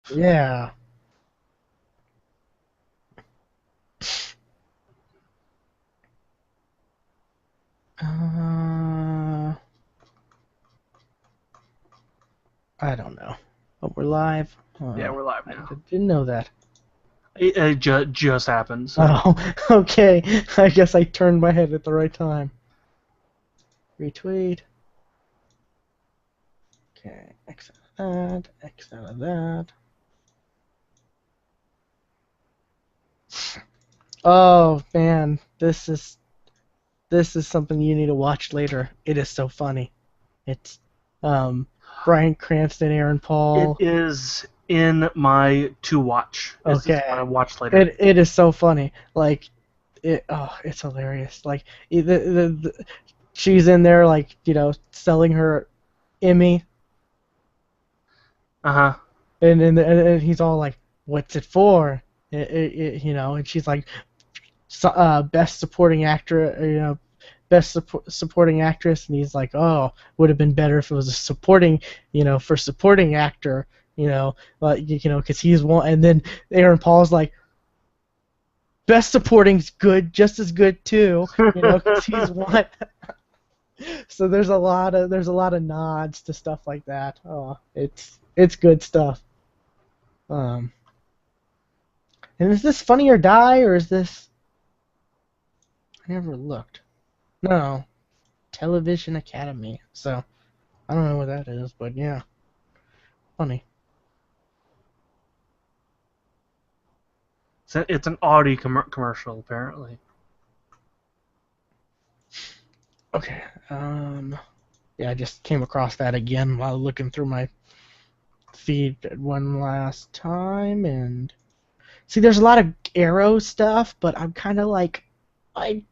Yeah. Uh, I don't know. But we're live. Yeah, we're live I now. didn't know that. It just happened. So. Oh, okay. I guess I turned my head at the right time. Retweet. Okay, X out of that, X out of that. Oh man, this is something you need to watch later. It is so funny. It's Bryan Cranston, Aaron It Paul. is in my to watch. It's what I Okay. watch later. It is so funny. Like it's hilarious. Like she's in there like, selling her Emmy Uh-huh. and he's all like, "What's it for?" And she's like, best supporting actor, best supporting actress, and he's like, "Oh, would have been better if it was a supporting, for supporting actor, because he's one." And then Aaron Paul's like, "Best supporting's good, just as good too, because he's one." So there's a lot of nods to stuff like that. Oh, it's good stuff. Um, and is this Funny or Die, or is this? I never looked. No, Television Academy. So I don't know what that is, but yeah, funny. It's an Audi commercial, apparently. Okay. Yeah, I just came across that again while looking through my feed one last time, and see, there's a lot of Arrow stuff, but I'm kind of like, I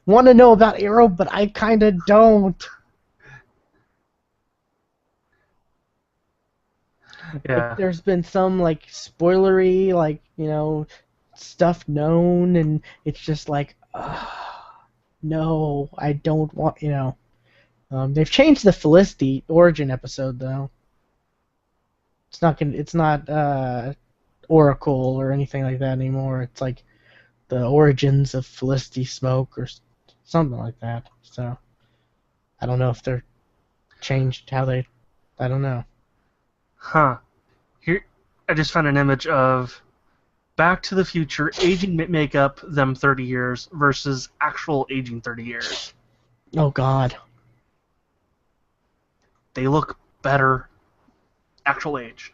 want to know about Arrow, but I kind of don't. Like, Yeah. there's been some like spoilery, like, stuff known, and it's just like, no, I don't want. They've changed the Felicity origin episode though. It's not Oracle or anything like that anymore. It's like the origins of Felicity Smoke or something like that. So I don't know if they're changed how they. I don't know. Huh. Here, I just found an image of Back to the Future aging makeup them 30 years versus actual aging 30 years. Oh God. They look better actual age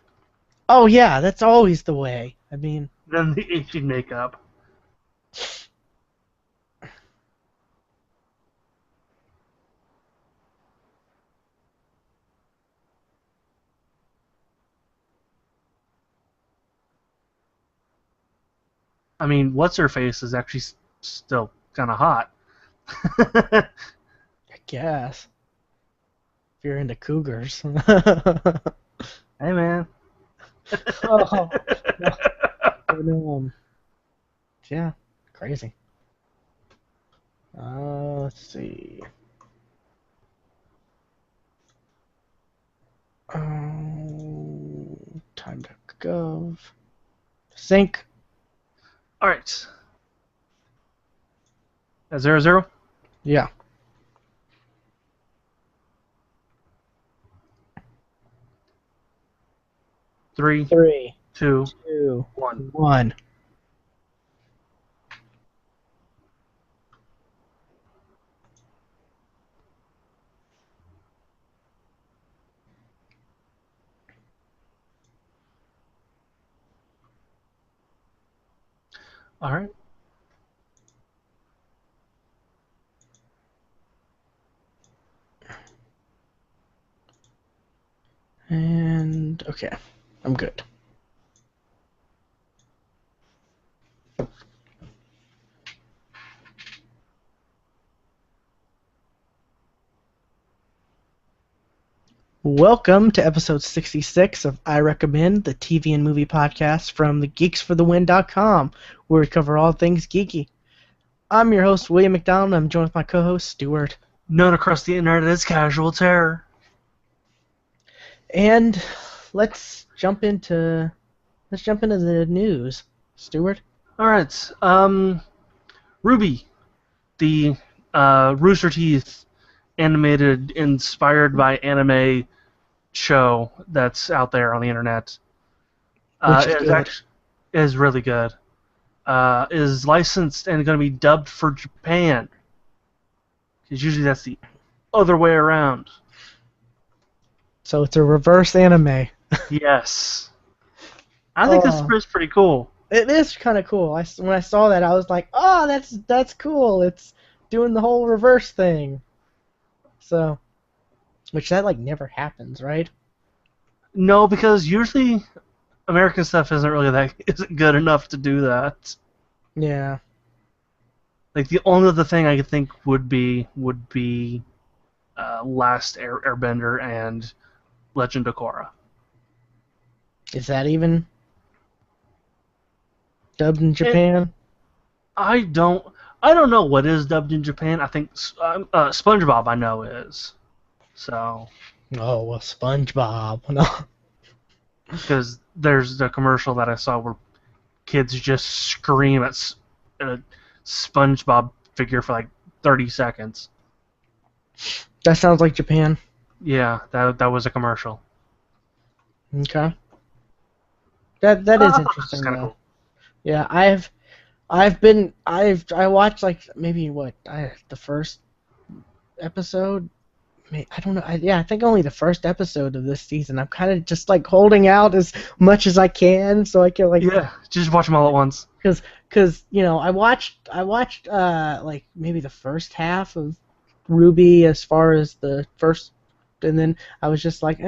Oh yeah, that's always the way. I mean, than the aging makeup. I mean, what's her face is actually still kind of hot. I guess if you're into cougars. Hey, man. Oh, no. Yeah, crazy. Let's see. Time to go. Sync. All right. 0-0. Yeah. 3, Three, 2, two, 1. 1. All right. And okay, I'm good. Welcome to episode 66 of I Recommend, the TV and movie podcast from the GeeksFTW.com, where we cover all things geeky. I'm your host, William McDonald, and I'm joined with my co-host, Stuart. Known across the internet as Casual Terror. And let's jump into the news, Stuart. All right. Ruby, the Rooster Teeth animated, inspired by anime show that's out there on the internet. Which is Is good. actually is really good. Is licensed and going to be dubbed for Japan. Because usually that's the other way around. So it's a reverse anime. Yes. I think this is pretty cool. It is kind of cool. When I saw that, I was like, oh, that's cool. It's doing the whole reverse thing. So, which that like never happens, right? No, because usually American stuff isn't good enough to do that. Yeah. Like the only other thing I could think would be Last Airbender and Legend of Korra. Is that even dubbed in Japan? I don't know what is dubbed in Japan. I think SpongeBob I know is. So. Oh well, SpongeBob. No. Because there's the commercial that I saw where kids just scream at a SpongeBob figure for like 30 seconds. That sounds like Japan. Yeah, that was a commercial. Okay. That is interesting though. Cool. Yeah, I watched like maybe the first episode. I don't know. I think only the first episode of this season. I'm kind of just like holding out as much as I can so I can like. Yeah, just watch them all at once. Because I watched like maybe the first half of Ruby as far as the first, and then I was just like,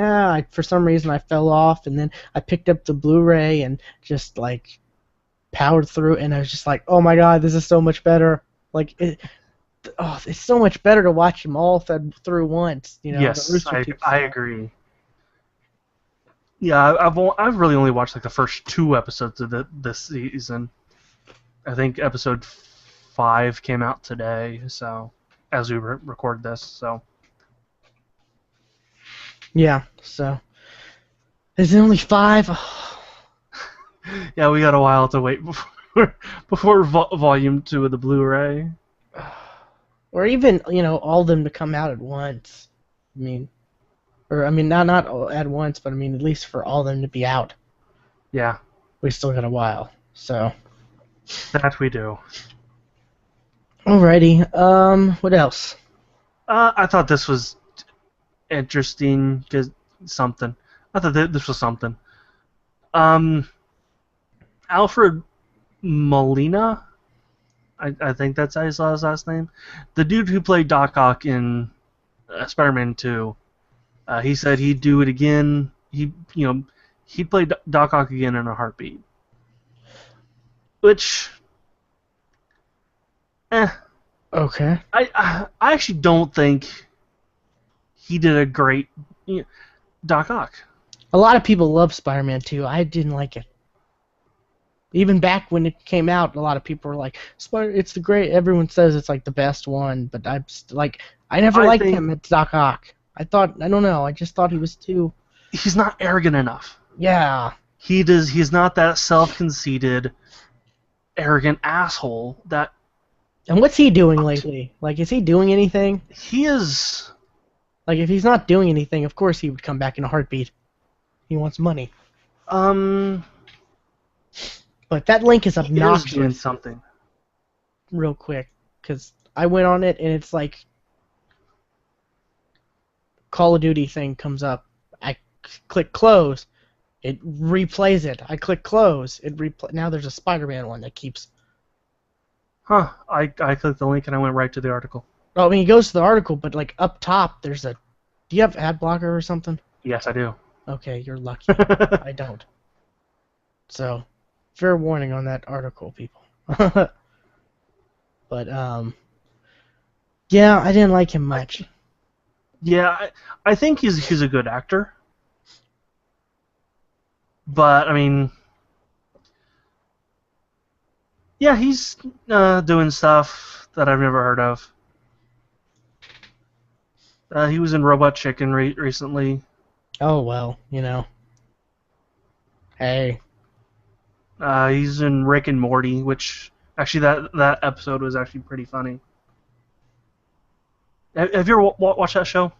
for some reason I fell off, and then I picked up the Blu-ray and just like powered through, and I was just like, oh my god, this is so much better. Like it's so much better to watch them all through once. Yes, I agree. Yeah, I've really only watched like the first 2 episodes of this season. I think episode 5 came out today, so as we record this, so. Yeah, so is it only 5? Yeah, we got a while to wait before volume 2 of the Blu-ray. Or even, all of them to come out at once. Not all at once, but at least for all of them to be out. Yeah. We still got a while, so. That we do. Alrighty, what else? I thought this was interesting, because something. I thought this was something. Alfred Molina, I think that's how you saw his last name. The dude who played Doc Ock in Spider-Man 2, he said he'd do it again. He'd play Doc Ock again in a heartbeat. Which, Okay. I actually don't think he did a great Doc Ock. A lot of people love Spider-Man 2. I didn't like it. Even back when it came out, a lot of people were like, "It's the great." Everyone says it's like the best one, but I never liked him as Doc Ock. I don't know. I just thought he was too. He's not arrogant enough. Yeah. He's not that self-conceited, arrogant asshole that. And what's he doing lately? Like, is he doing anything? He is. Like, if he's not doing anything, of course he would come back in a heartbeat. He wants money. But that link is obnoxious. He is doing something. Real quick, because I went on it and it's like Call of Duty thing comes up. I click close, it replays it. I click close, now there's a Spider-Man one that keeps. Huh? I clicked the link and I went right to the article. Oh, he goes to the article, but like up top there's a. Do you have ad blocker or something? Yes, I do. Okay, you're lucky. I don't. So. Fair warning on that article, people. But yeah, I didn't like him much. Yeah, I think he's a good actor, but yeah, he's doing stuff that I've never heard of. He was in Robot Chicken recently. Oh well, Hey. He's in Rick and Morty, which actually that episode was actually pretty funny. Have you ever watched that show?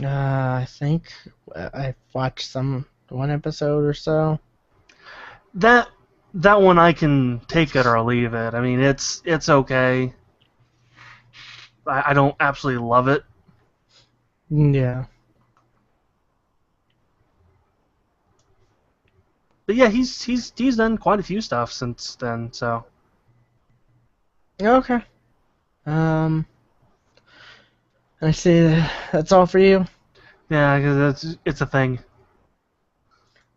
I think I watched one episode or so. That that one I can take it or leave it. I mean, it's okay. I don't absolutely love it. Yeah. But yeah, he's done quite a few stuff since then. So Okay. Um, I see that's all for you. yeah, because it's a thing.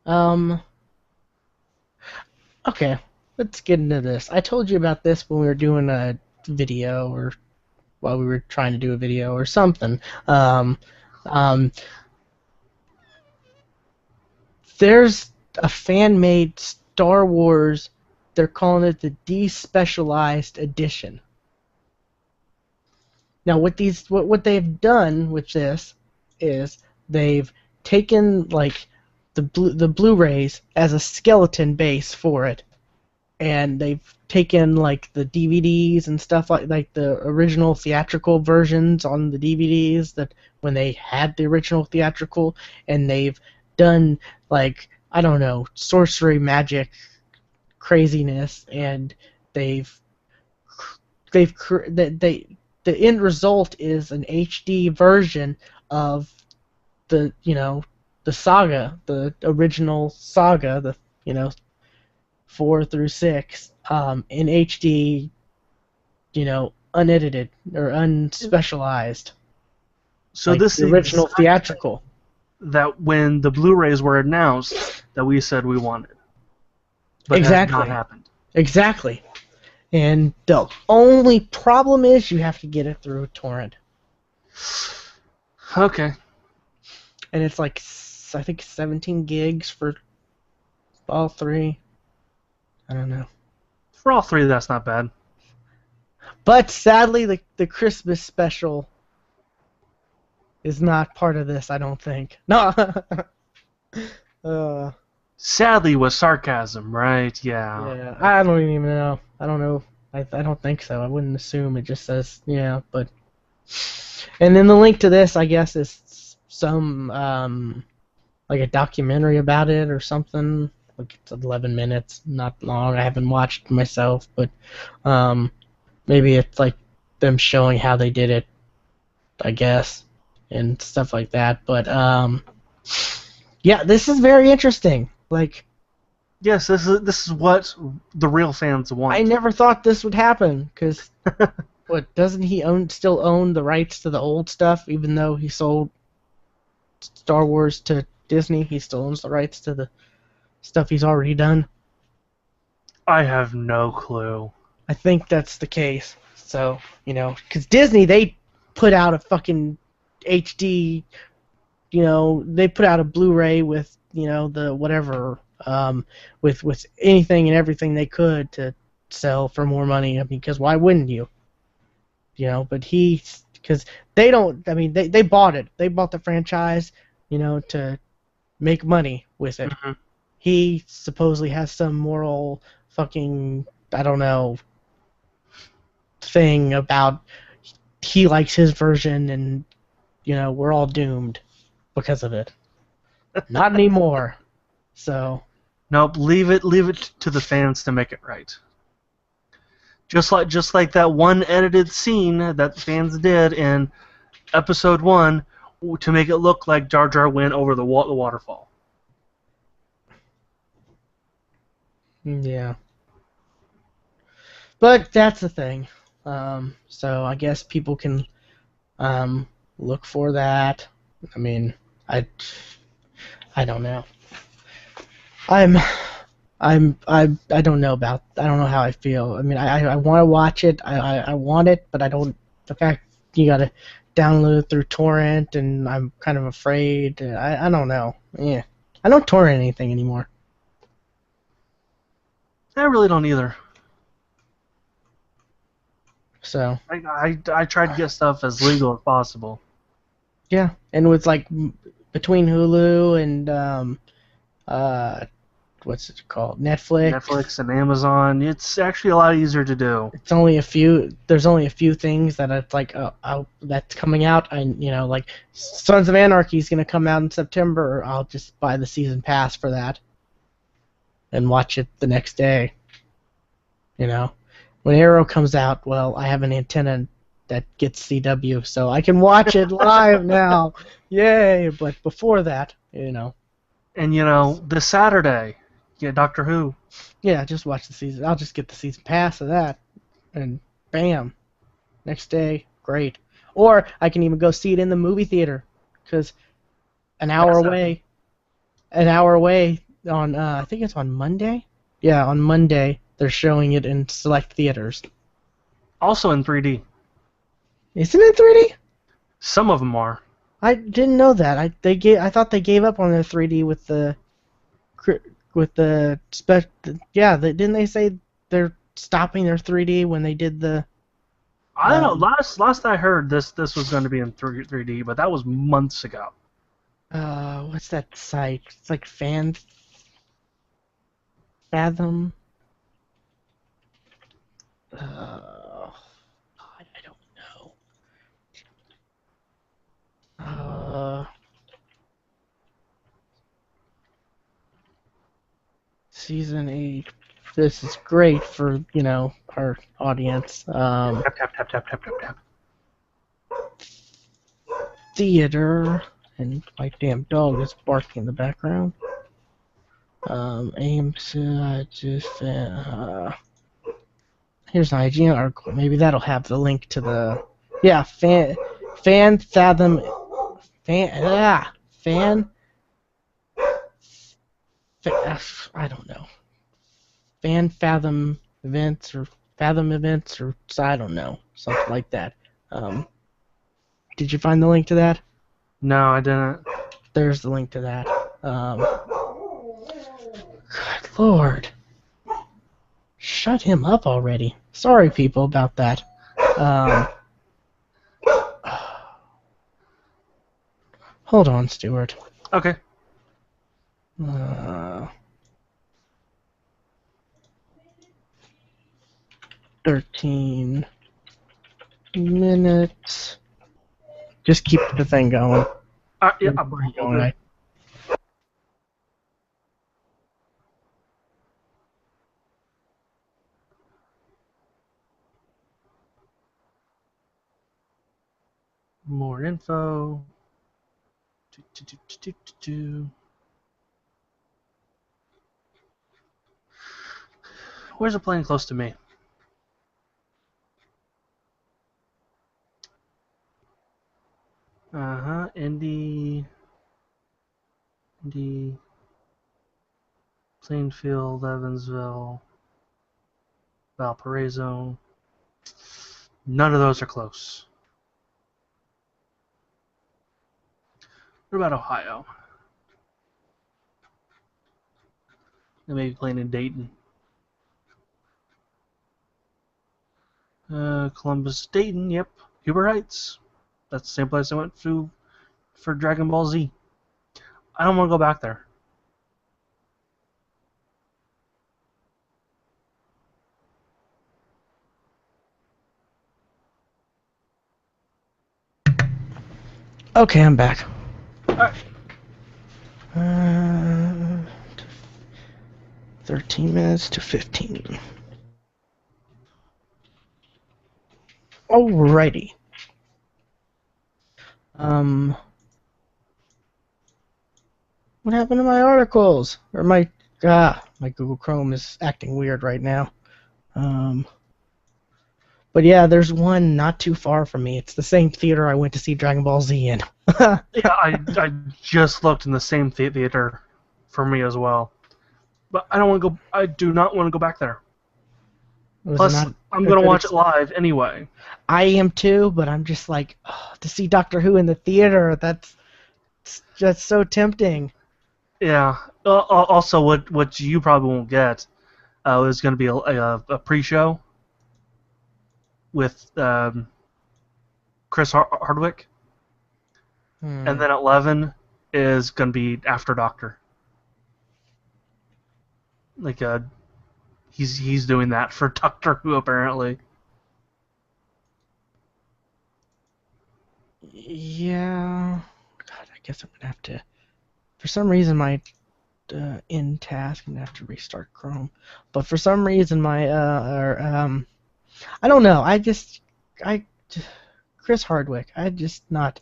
Um, okay. Let's get into this. I told you about this when we were doing a video, or while we were trying to do a video or something. Um, there's a fan-made Star Wars. They're calling it the Despecialized Edition. Now, what they've done with this is they've taken like the Blu-rays as a skeleton base for it, and they've taken like the DVDs and stuff like the original theatrical versions on the DVDs that when they had the original theatrical, and they've done like I don't know sorcery magic craziness, and they've they've the end result is an HD version of the saga, the original saga, the 4 through 6, in HD, unedited or unspecialized, So like this the is original theatrical. that when the Blu-rays were announced that we said we wanted, but Exactly. has not happened. Exactly. And the only problem is you have to get it through a torrent. Okay. And it's like, I think 17 gigs for all three. I don't know. For all three, that's not bad. But sadly, the Christmas special is not part of this, I don't think. No. Sadly, with sarcasm, right? Yeah. Yeah, I don't even know. I don't know. I don't think so. I wouldn't assume. It just says, yeah, but. And then the link to this, I guess, is some, like a documentary about it or something. Like it's 11 minutes, not long. I haven't watched myself, but maybe it's like them showing how they did it, I guess, and stuff like that. But yeah, this is very interesting. Like, Yes, this is what the real fans want. I never thought this would happen, because what, doesn't he still own the rights to the old stuff, even though he sold Star Wars to Disney? He still owns the rights to the stuff he's already done. I have no clue. I think that's the case. So, because Disney, they put out a fucking HD, they put out a Blu-ray with, the whatever, with anything and everything they could to sell for more money. I mean, because why wouldn't you? But because they don't, I mean, they bought it. They bought the franchise, to make money with it. Mm-hmm. He supposedly has some moral fucking, I don't know, thing about he likes his version, and we're all doomed because of it. Not anymore. So Nope, leave it to the fans to make it right. Just like that one edited scene that fans did in episode 1 to make it look like Jar Jar went over the waterfall. yeah. But that's the thing. So I guess people can look for that. I mean, I don't know. I don't know about. I don't know how I feel. I mean, I want to watch it. I want it, but I don't. The fact you gotta download it through torrent, and I'm kind of afraid. I don't know. Yeah, I don't torrent anything anymore. I really don't either. So I try to get stuff as legal as possible. yeah, and with like between Hulu and what's it called? Netflix. Netflix and Amazon. It's actually a lot easier to do. It's only a few. There's only a few things that it's like, that's coming out. And like Sons of Anarchy is gonna come out in September. I'll just buy the season pass for that and watch it the next day. When Arrow comes out, well, I have an antenna that gets CW, so I can watch it live now. Yay! But before that, And this Saturday, Doctor Who. yeah, just watch the season. I'll just get the season pass of that, and bam, next day, great. Or I can even go see it in the movie theater, because an hour away on I think it's on Monday. Yeah, on Monday they're showing it in select theaters. Also in 3D. Isn't it 3D? Some of them are. I didn't know that. I thought they gave up on their 3D with the didn't they say they're stopping their 3D when they did the I don't know. Last I heard, this was going to be in 3D, but that was months ago. What's that site? It's like Fathom. God, I don't know. Season 8. This is great for, our audience. Tap, tap, tap, tap, tap, tap, tap. Theater, and my damn dog is barking in the background. Here's an IGN article. Maybe that'll have the link to the I don't know. Fan Fathom events or Fathom events or I don't know, something like that. Did you find the link to that? No, I didn't. There's the link to that. Good Lord. Shut him up already. Sorry, people, about that. Hold on, Stuart. Okay. 13 minutes. Just keep the thing going. Yeah, I'm going. More info. Where's it playing close to me? Indy, Plainfield, Evansville, Valparaiso. None of those are close. What about Ohio? They may be playing in Dayton. Columbus, Dayton, yep. Huber Heights. That's the same place I went to for Dragon Ball Z. I don't want to go back there. Okay, I'm back. Alright. 13 minutes to 15. Alrighty. What happened to my articles? Or my Google Chrome is acting weird right now. But yeah, there's one not too far from me. It's the same theater I went to see Dragon Ball Z in. Yeah, I just looked in the same theater for me as well. But I don't want to go. I do not want to go back there. Plus, I'm going to watch it live anyway. I am too, but I'm just like, to see Doctor Who in the theater, that's just so tempting. Yeah. Also, what you probably won't get is going to be a pre-show with Chris Hardwick. And then at 11 is going to be After Doctor. Like he's doing that for Doctor Who apparently. Yeah. God, I guess I'm gonna have to. For some reason, my in task, I'm gonna have to restart Chrome. But for some reason, my I don't know. I Chris Hardwick. I just not.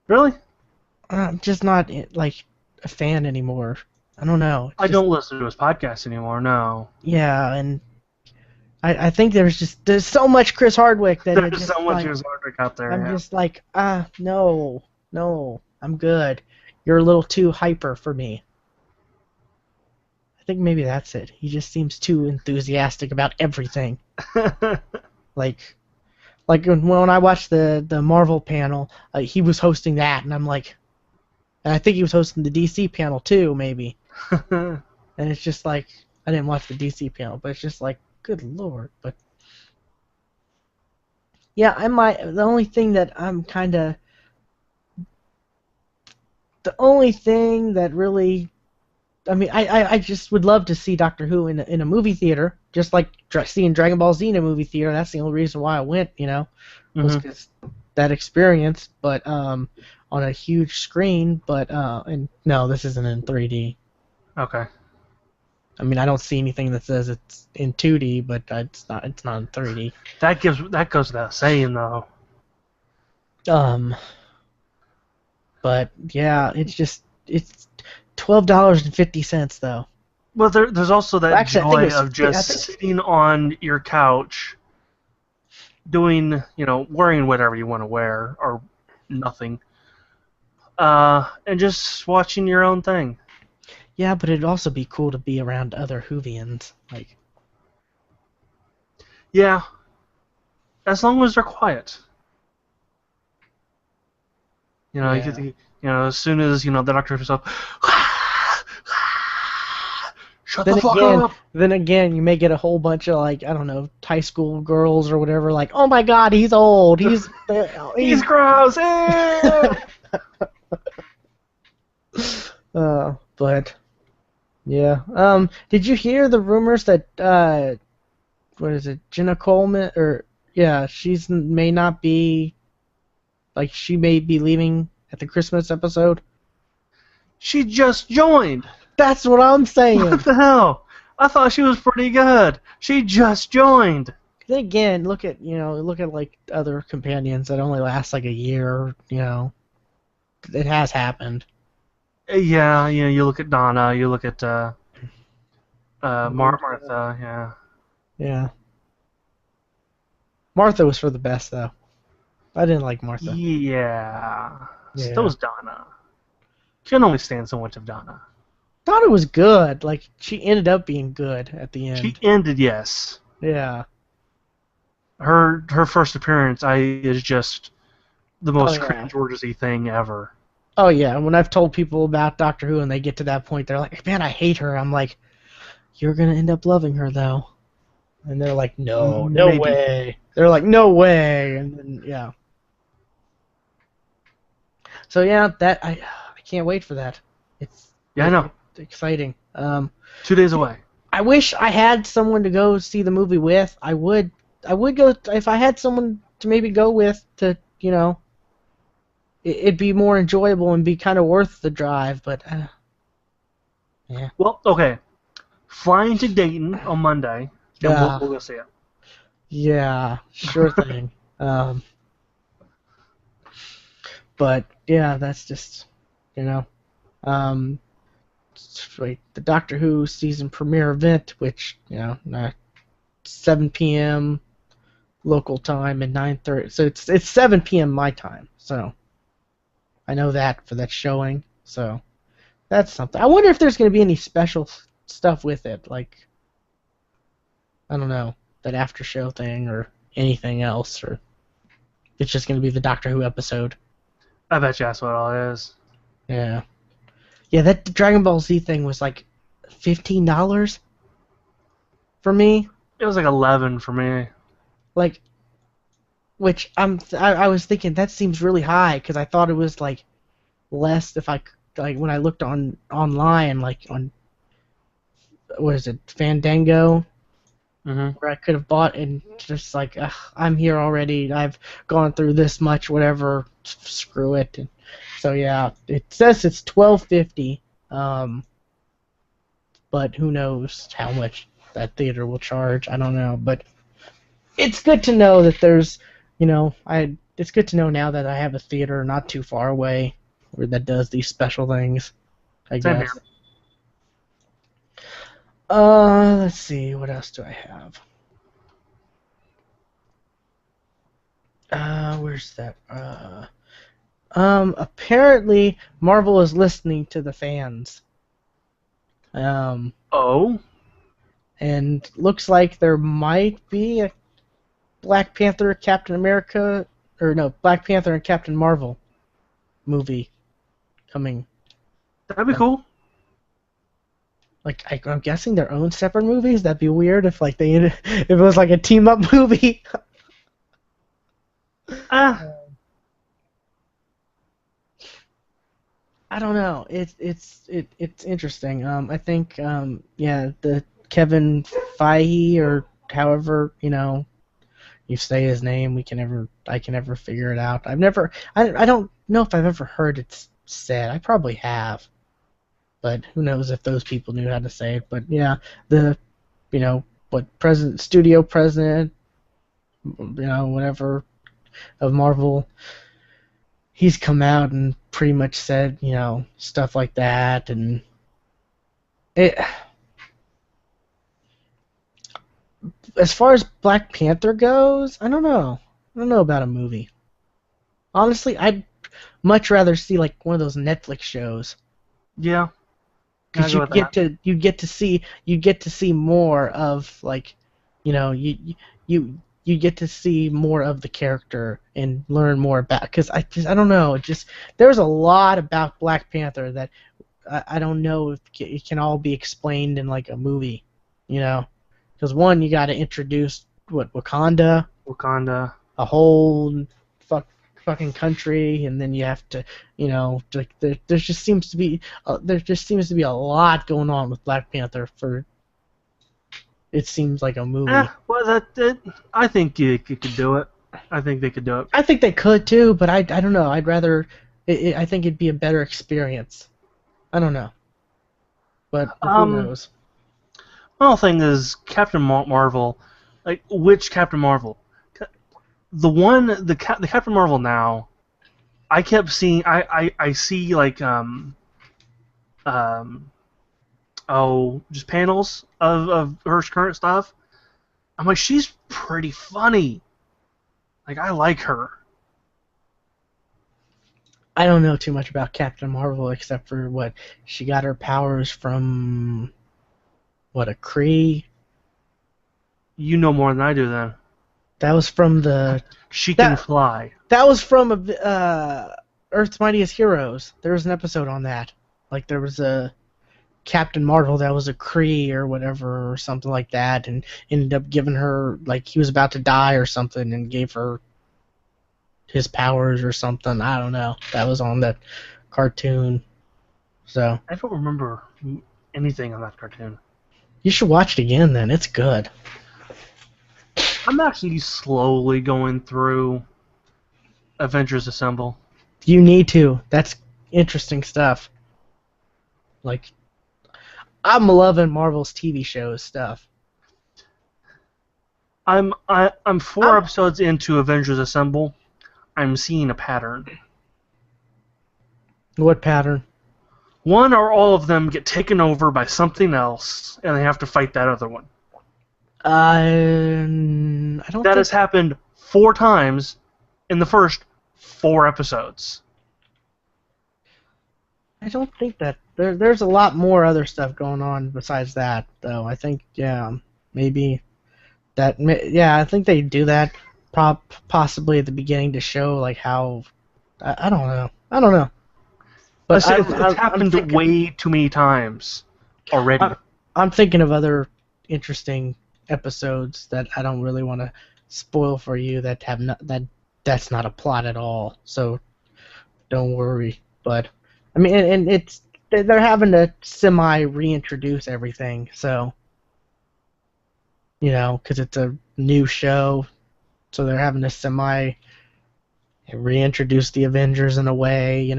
Really? I'm just not like a fan anymore. I don't know. It's I just don't listen to his podcast anymore. No. yeah, and I think there's so much Chris Hardwick that it There's just so much like Chris Hardwick out there. I'm Yeah. just like no, I'm good. You're a little too hyper for me. I think maybe that's it. He just seems too enthusiastic about everything. Like when I watched the Marvel panel, he was hosting that, and I'm like, and I think he was hosting the DC panel too, maybe. And it's just like I didn't watch the DC panel, but it's just like, good lord. But yeah, the only thing that I'm kind of the only thing that really, I mean, I just would love to see Doctor Who in a movie theater, just like seeing Dragon Ball Z in a movie theater. That's the only reason why I went, was because that experience. But on a huge screen. But and no, this isn't in 3D. Okay. I mean, I don't see anything that says it's in 2D, but it's not in 3D. That goes without saying though. But yeah, it's $12.50 though. Well, there's also that Actually, I think it joy was- of just sitting on your couch, doing, wearing whatever you want to wear or nothing, and just watching your own thing. Yeah, but it'd also be cool to be around other Whovians. Like, Yeah, as long as they're quiet. As soon as the doctor himself, shut the fuck up. Then again, you may get a whole bunch of like, I don't know, high school girls or whatever. Like, oh my God, he's old. He's gross. But yeah. Did you hear the rumors that what is it, Jenna Coleman, or yeah, she may be leaving at the Christmas episode? She just joined. That's what I'm saying. What the hell? I thought she was pretty good. She just joined. Then again, look at like other companions that only last like a year. It has happened. Yeah, you look at Donna. You look at Martha. Yeah. Yeah. Martha was for the best though. I didn't like Martha. Yeah. Yeah. So was Donna. Can only stand so much of Donna. Donna was good. Like, she ended up being good at the end. She ended, yes. Yeah. Her first appearance is just the most cringe-worthy thing ever. Oh yeah, and when I've told people about Doctor Who and they get to that point, they're like, man, I hate her. I'm like, you're gonna end up loving her though. And they're like, no Maybe. way. They're like, no way. And then yeah. So yeah, that I can't wait for that. I know. It's exciting. 2 days away. I wish I had someone to go see the movie with. I would go if I had someone to maybe go with to, it'd be more enjoyable and be kind of worth the drive, but yeah. Well, okay. Flying to Dayton on Monday, and we'll go see it. Yeah, sure thing. But yeah, that's just, the Doctor Who season premiere event, which 7 p.m. local time and 9:30. So it's 7 p.m. my time. So I know that for that showing. So that's something. I wonder if there's going to be any special stuff with it, like, I don't know, that after show thing or anything else, or it's just going to be the Doctor Who episode. I bet you that's what all it is. Yeah. Yeah, that Dragon Ball Z thing was like $15 for me. It was like 11 for me. Like, which I was thinking that seems really high because I thought it was like less if I like when I looked online like on what is it, Fandango, Mm-hmm. where I could have bought and just like, ugh, I'm here already. I've gone through this much, whatever. Screw it. And so yeah, it says it's $12.50. But who knows how much that theater will charge? I don't know, but it's good to know that there's, it's good to know now that I have a theater not too far away where that does these special things, I Same guess. here. Let's see, what else do I have? Where's that? Apparently Marvel is listening to the fans. Oh, And looks like there might be a Black Panther, Captain America, or no, Black Panther and Captain Marvel movie coming. that'd be cool. Like I'm guessing their own separate movies. That'd be weird if like if it was like a team up movie. Ah, I don't know. It's interesting. I think yeah, the Kevin Feige or however you say his name, I can never figure it out. I don't know if I've ever heard it said. I probably have, but who knows if those people knew how to say it. But yeah, the studio president, whatever of Marvel, he's come out and pretty much said stuff like that, and it. As far as Black Panther goes, I don't know. I don't know about a movie. Honestly, I'd much rather see like one of those Netflix shows yeah. because I'll go with that. you get to see more of like, you get to see more of the character and learn more about. Because I don't know. There's a lot about Black Panther that I don't know if it can all be explained in like a movie, Because one, you got to introduce Wakanda, Wakanda. a whole fucking country, and then you have to, like there just seems to be a lot going on with Black Panther for. It seems like a movie. Well, I think you could do it. I think they could do it. I think they could too, but I don't know. I'd rather. I think it'd be a better experience. I don't know, but who knows? My whole thing is Captain Marvel. Like, which Captain Marvel? The Captain Marvel now. I kept seeing. I see like just panels of her current stuff. I'm like, she's pretty funny. Like, I like her. I don't know too much about Captain Marvel except for what she got her powers from. What, a Kree? You know more than I do, then. That was from the. She can fly. That was from Earth's Mightiest Heroes. There was an episode on that. Like there was a Captain Marvel that was a Kree or whatever or something like that, and ended up giving her like he was about to die or something, and gave her his powers or something. I don't know. That was on that cartoon. So I don't remember anything on that cartoon. you should watch it again. Then it's good. I'm actually slowly going through Avengers Assemble. You need to. That's interesting stuff. Like, I'm loving Marvel's TV shows stuff. I'm 4 episodes into Avengers Assemble. I'm seeing a pattern. What pattern? One or all of them get taken over by something else, and they have to fight that other one. I don't. That has happened 4 times in the first 4 episodes. I don't think that there's a lot more other stuff going on besides that, though. I think maybe that I think they do that possibly at the beginning to show like how I don't know. But it's happened way too many times already. I'm thinking of other interesting episodes that I don't really want to spoil for you that have that's not a plot at all. So don't worry. But I mean, and it's they're having to semi reintroduce everything, so because it's a new show, so they're having to semi reintroduce the Avengers in a way,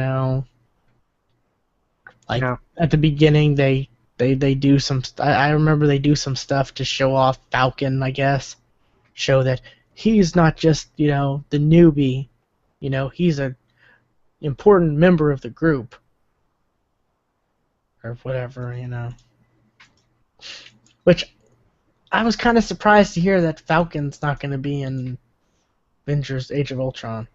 Like Yeah. at the beginning, they do some. I remember they do some stuff to show off Falcon, I guess, show that he's not just the newbie, he's a important member of the group or whatever, Which I was kind of surprised to hear that Falcon's not going to be in Avengers: Age of Ultron.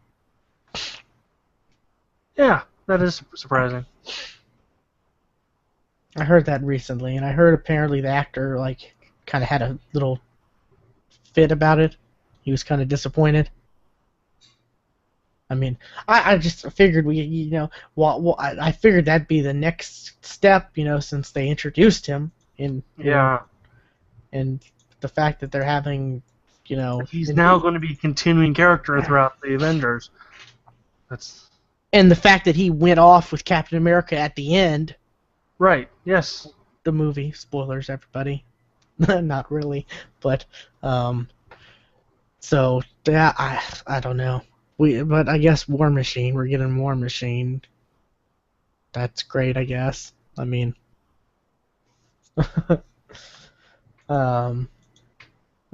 Yeah, that is surprising. I heard that recently, and I heard apparently the actor kind of had a little fit about it. He was kind of disappointed. I mean, I just figured I figured that'd be the next step, since they introduced him and the fact that they're having, He's now going to be a continuing character throughout the Avengers. And the fact that he went off with Captain America at the end. Right. Yes. The movie. Spoilers, everybody. Not really, but so yeah, I don't know. But I guess War Machine. We're getting War Machine. That's great, I guess. I mean, let's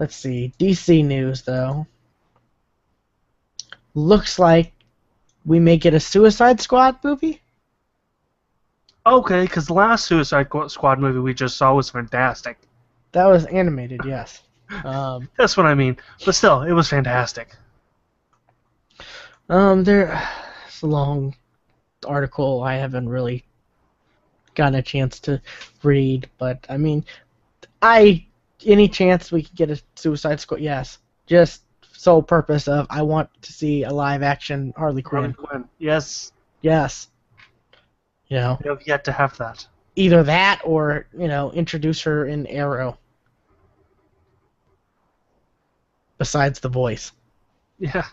see. DC news though. Looks like we may get a Suicide Squad movie. Okay, because the last Suicide Squad movie we just saw was fantastic. That was animated, yes. That's what I mean. But still, it was fantastic. It's a long article I haven't really gotten a chance to read, but I mean, any chance we could get a Suicide Squad, yes. Just sole purpose of I want to see a live action Harley Quinn. Yes. Yes. We have yet to have that. Either that or, introduce her in Arrow. Besides the voice. Yeah.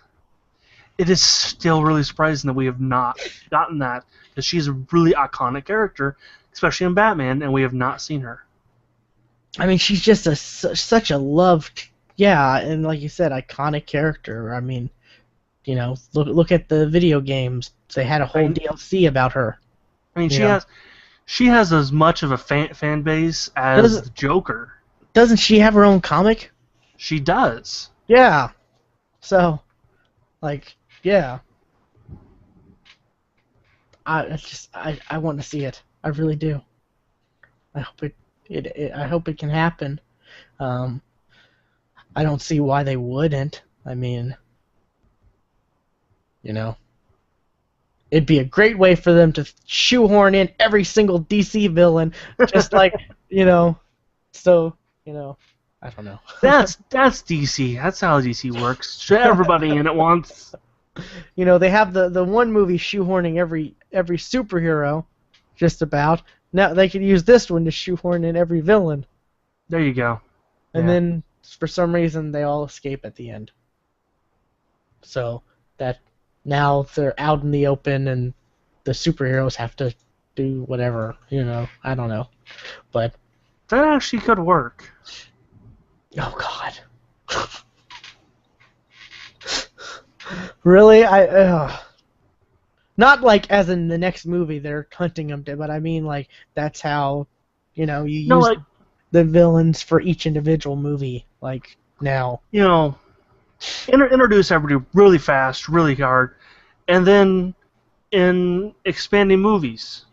It is still really surprising that we have not gotten that, because she's a really iconic character, especially in Batman, and we have not seen her. I mean, she's just such a loved, and like you said, iconic character. I mean, look at the video games. They had a whole DLC about her. I mean, she has as much of a fan base as the Joker. Doesn't she have her own comic? She does. Yeah. So, yeah. I want to see it. I really do. I hope it can happen. I don't see why they wouldn't. I mean, it'd be a great way for them to shoehorn in every single DC villain, just like, so, I don't know. That's DC. That's how DC works. Show everybody in at once. They have the one movie shoehorning every superhero, just about. Now they could use this one to shoehorn in every villain. There you go. And then, for some reason, they all escape at the end. So, that now they're out in the open and the superheroes have to do whatever, I don't know. But that actually could work. Oh, God. Really? Not like as in the next movie they're hunting them, but I mean that's how, you use the villains for each individual movie, now. Introduce everybody really fast, really hard, and then in expanding movies,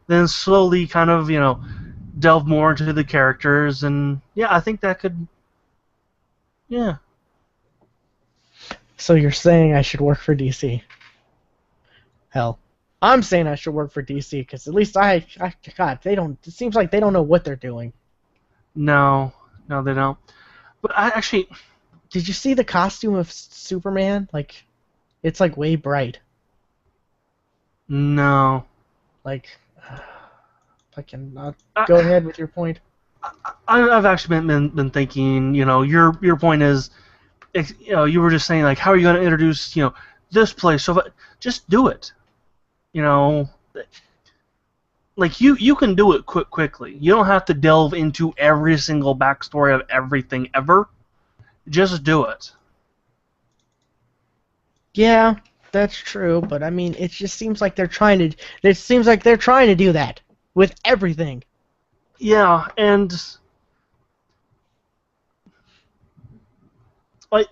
then slowly kind of, delve more into the characters, and I think that could, So you're saying I should work for DC? Hell, I'm saying I should work for DC because at least God, they don't. It seems like they don't know what they're doing. No, they don't. But I actually, did you see the costume of Superman? It's way bright. No. I can go ahead with your point. I've actually been thinking. Your point is, you were just saying how are you going to introduce this place? So just do it. like you can do it quickly. You don't have to delve into every single backstory of everything ever. Just do it. Yeah, that's true, but I mean, it just seems like they're trying to. It seems like they're trying to do that with everything. Yeah, and like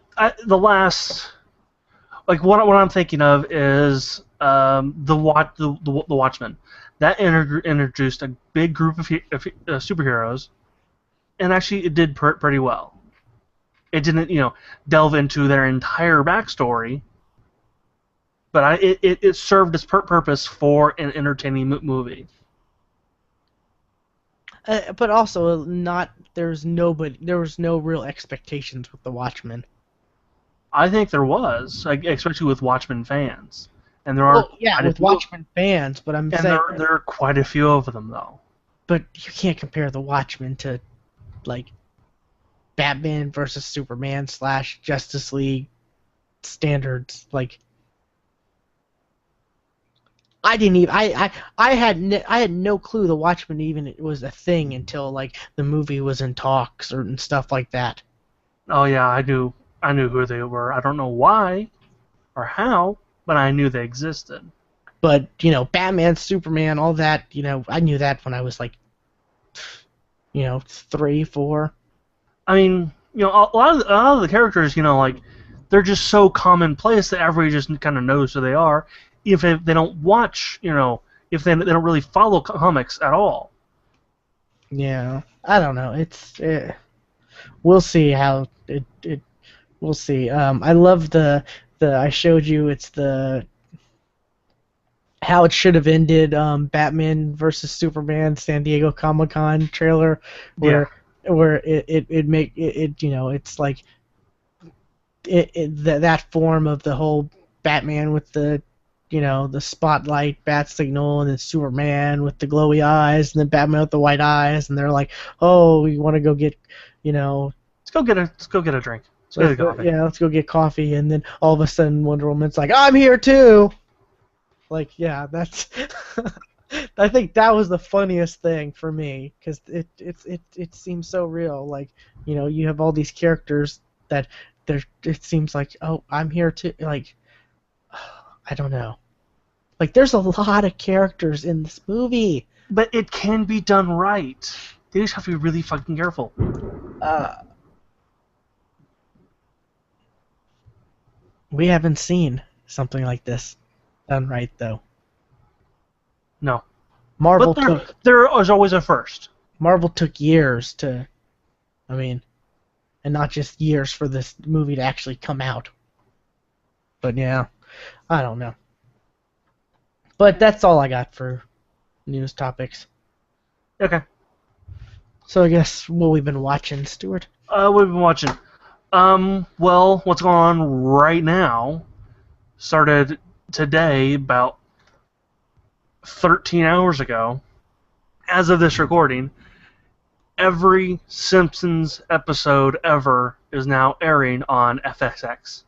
the last, like what I'm thinking of is the Watchmen. That introduced a big group of superheroes, and actually it did pretty well. It didn't, delve into their entire backstory, but it served its purpose for an entertaining movie. But also, not there was no real expectations with the Watchmen. I think there was, like, especially with Watchmen fans, and there are Well, yeah, with Watchmen fans, but I'm saying there are quite a few of them though. But you can't compare the Watchmen to like Batman versus Superman / Justice League standards. Like I didn't even I had no clue the Watchmen even was a thing until like the movie was in talks or and stuff like that. Oh yeah, I knew who they were. I don't know why or how, but I knew they existed. But Batman, Superman, all that, I knew that when I was like 3, 4. I mean, a lot of the characters, like they're just so commonplace that everybody just kind of knows who they are, if they don't watch, if they don't really follow comics at all. Yeah, I don't know. We'll see how it. We'll see. I love the I showed you. It's the how it should have ended. Batman versus Superman San Diego Comic-Con trailer where it's like that form of the whole Batman with the the spotlight bat signal, and then Superman with the glowy eyes, and then Batman with the white eyes, and they're like, oh, you want to go get let's go get a drink. Let's go get coffee, and then all of a sudden Wonder Woman's like, I'm here too. Like, yeah, that's. I think that was the funniest thing for me because it seems so real. Like, you have all these characters that it seems like, oh, I'm here too. Like, I don't know. Like, there's a lot of characters in this movie. But it can be done right. They just have to be really fucking careful. We haven't seen something like this done right, though. No. There is always a first. Marvel took years to, and not just years for this movie to actually come out. But yeah, I don't know. But that's all I got for news topics. Okay. So I guess what we've been watching, Stuart? We've been watching. Well, what's going on right now started today, about 13 hours ago. As of this recording, every Simpsons episode ever is now airing on FXX.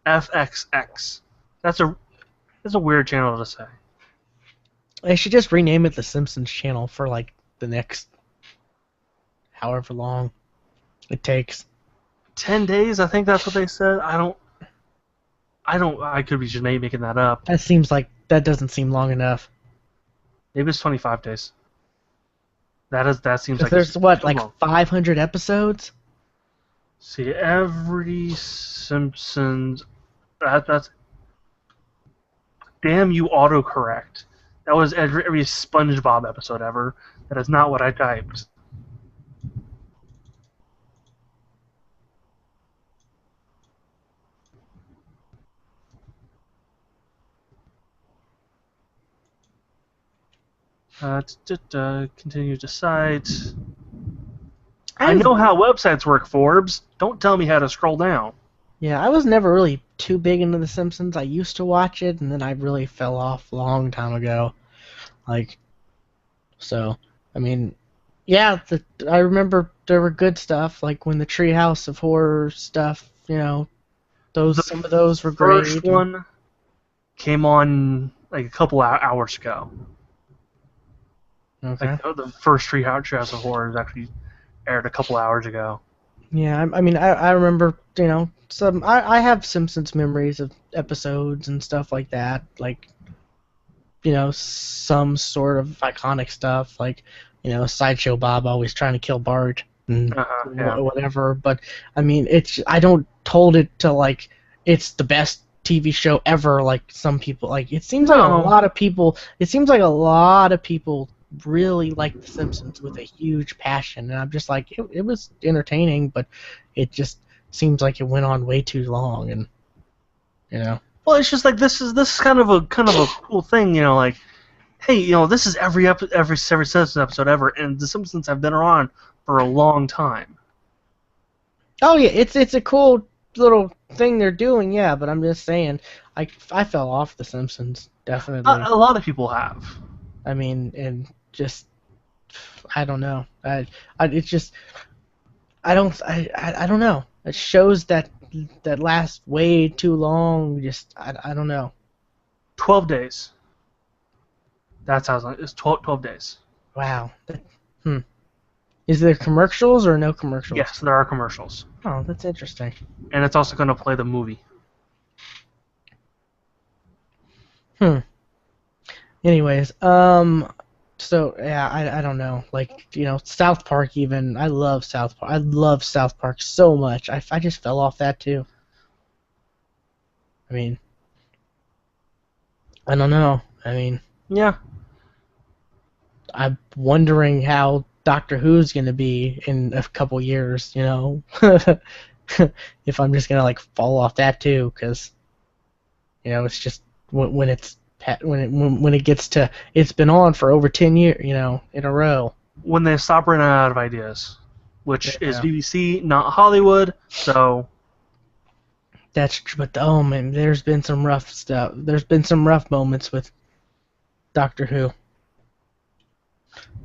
FXX. That's a weird channel to say. They should just rename it the Simpsons channel for like the next however long it takes. 10 days, I think that's what they said. I could be just making that up. That doesn't seem long enough. Maybe it's 25 days. That seems like there's like 500 episodes? See, every Simpsons that's damn you autocorrect. That was every SpongeBob episode ever. That is not what I typed. Continue to site. I know how websites work, Forbes. Don't tell me how to scroll down. Yeah, I was never really too big into The Simpsons. I used to watch it, and then I really fell off a long time ago. Yeah, I remember there were good stuff, like when the Treehouse of Horror stuff, some of those were great. The first one came on like a couple hours ago. Okay. Like the first Treehouse of Horrors actually aired a couple hours ago. Yeah, I mean, I remember, some. I have Simpsons memories of episodes and stuff like that. Like, some sort of iconic stuff, like, Sideshow Bob always trying to kill Bart and Yeah. whatever. But I mean, I don't hold it to like it's the best TV show ever. Like some people, like it seems like a No. lot of people. It seems like a lot of people really like The Simpsons with a huge passion, and I'm just like, it was entertaining, but it just seems like it went on way too long, and you know. Well, it's just like this is kind of a cool thing, like, hey, this is every Simpsons episode ever, and the Simpsons have been around for a long time. Oh yeah, it's a cool little thing they're doing, yeah. But I'm just saying, I fell off The Simpsons definitely. A lot of people have. I mean, and just I don't know. It's just I don't know. It shows that last way too long. Just I don't know. 12 days. That's how long. It's 12 days. Wow. Is there commercials or no commercials? Yes, there are commercials. Oh, that's interesting. And it's also going to play the movie. Anyways, so yeah, I don't know. Like, South Park even. I love South Park. I love South Park so much. I just fell off that too. I mean, I don't know. I mean, Yeah. I'm wondering how Doctor Who's gonna be in a couple years. If I'm just gonna like fall off that too, because it's just when it gets to it's been on for over 10 years, in a row. When they stop running out of ideas, which is Yeah. BBC, not Hollywood, so That's true, but oh man, there's been some rough stuff. There's been some rough moments with Doctor Who.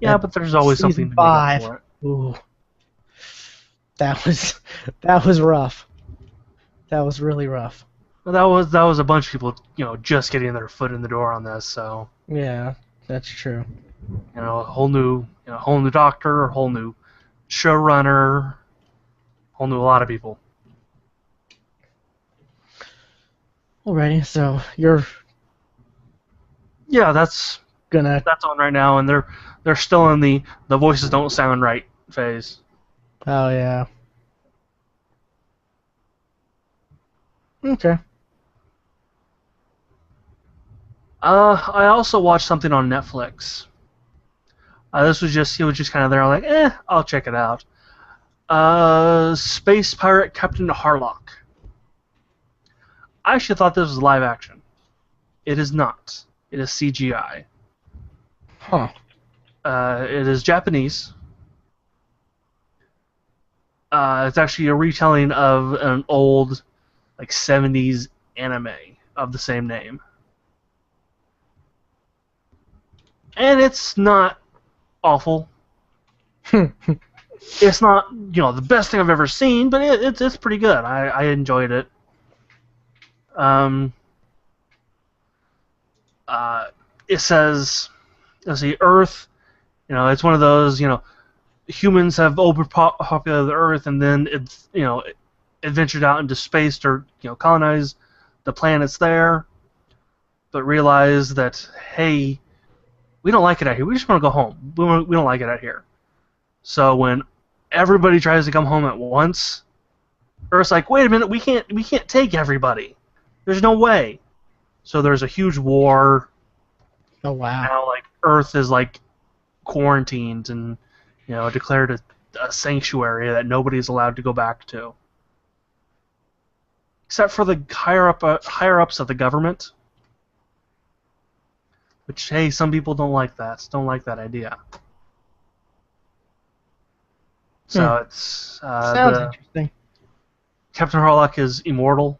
yeah, but there's always Season something to make 5. up for it. Ooh, that was rough. That was really rough. Well, that was a bunch of people, just getting their foot in the door on this, so Yeah, that's true. a whole new doctor, a whole new showrunner, whole new a lot of people. Alrighty, so you're Yeah, that's gonna. on right now, and they're still in the voices don't sound right phase. Oh yeah. Okay. I also watched something on Netflix. This was just kind of there. I'm like, I'll check it out. Space Pirate Captain Harlock. I actually thought this was live action. It is not. It is CGI. Huh. It is Japanese. It's actually a retelling of an old, like 70s anime of the same name. And it's not awful. It's not, the best thing I've ever seen, but it's pretty good. I enjoyed it. It says, let's see, Earth, it's one of those, humans have overpopulated the Earth, and then it ventured out into space to, colonize the planets there, but realized that, hey, we don't like it out here. We just want to go home. We don't like it out here. So when everybody tries to come home at once, Earth's like, wait a minute, we can't take everybody. There's no way. So there's a huge war. Oh wow. Now, like, Earth is like quarantined and declared a sanctuary that nobody's allowed to go back to, except for the higher ups of the government. Which, hey, some people don't like that. Don't like that idea. So it's Sounds interesting. Captain Harlock is immortal.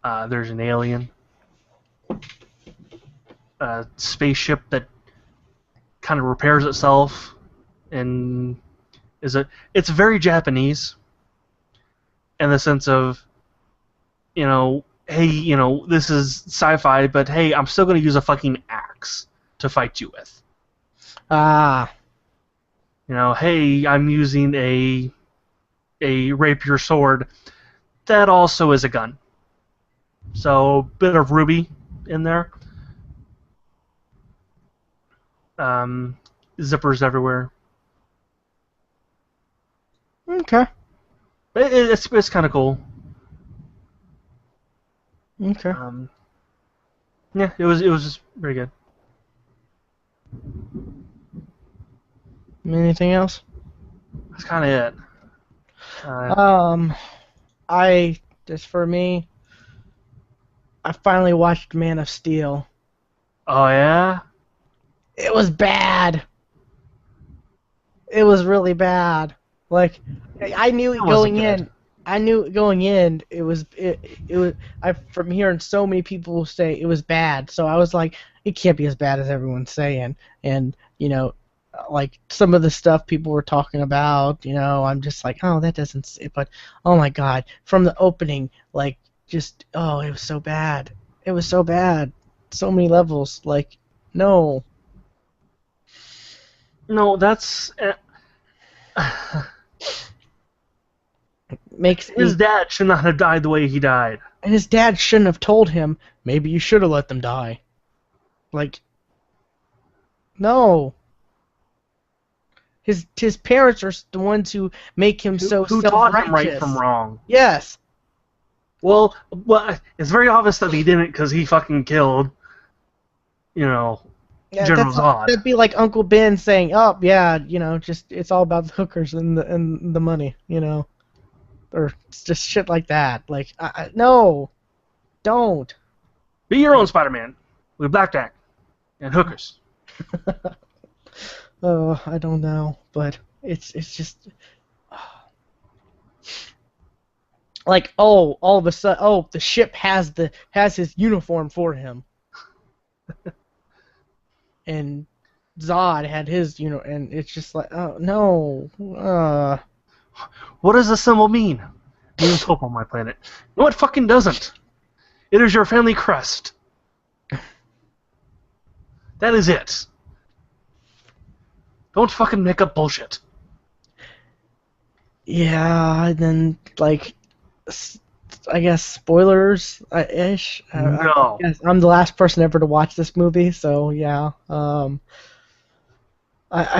There's an alien, a spaceship that kind of repairs itself, and it's very Japanese in the sense of, hey, this is sci-fi, but hey, I'm still going to use a fucking axe. to fight you with. Ah. You know, hey, I'm using a rapier sword. That also is a gun. So, bit of Ruby in there. Zippers everywhere. Okay. It's kind of cool. Okay. Yeah, it was just very good. Anything else? That's kind of it. Just for me, I finally watched Man of Steel. Oh yeah. It was bad. It was really bad. Like, I knew It wasn't going good. in. I knew going in. It was. From hearing so many people say it was bad, so I was like, it can't be as bad as everyone's saying. And like some of the stuff people were talking about, I'm just like, oh, that doesn't. But oh my God, from the opening, like, just it was so bad. It was so bad. So many levels. Like, no. No, that's Makes his me. dad should not have died the way he died. And his dad shouldn't have told him, maybe you should have let them die. Like, no. His parents are the ones who make him so Who taught him right from self-righteous. wrong? Yes. Well, it's very obvious that he didn't because he fucking killed, Yeah, General Zod. that'd be like Uncle Ben saying, "Oh, yeah, just it's all about the hookers and the money, or just shit like that." Like, no, don't. Be your own Spider-Man with blackjack and hookers. Oh, I don't know, but it's just like, all of a sudden, the ship has his uniform for him, and Zod had his, and it's just like, oh no, What does the symbol mean? It means hope on my planet. No, it fucking doesn't. It is your family crest. That is it. Don't fucking make up bullshit. yeah. And then, like, I guess spoilers ish. I No. guess I'm the last person ever to watch this movie, so yeah. I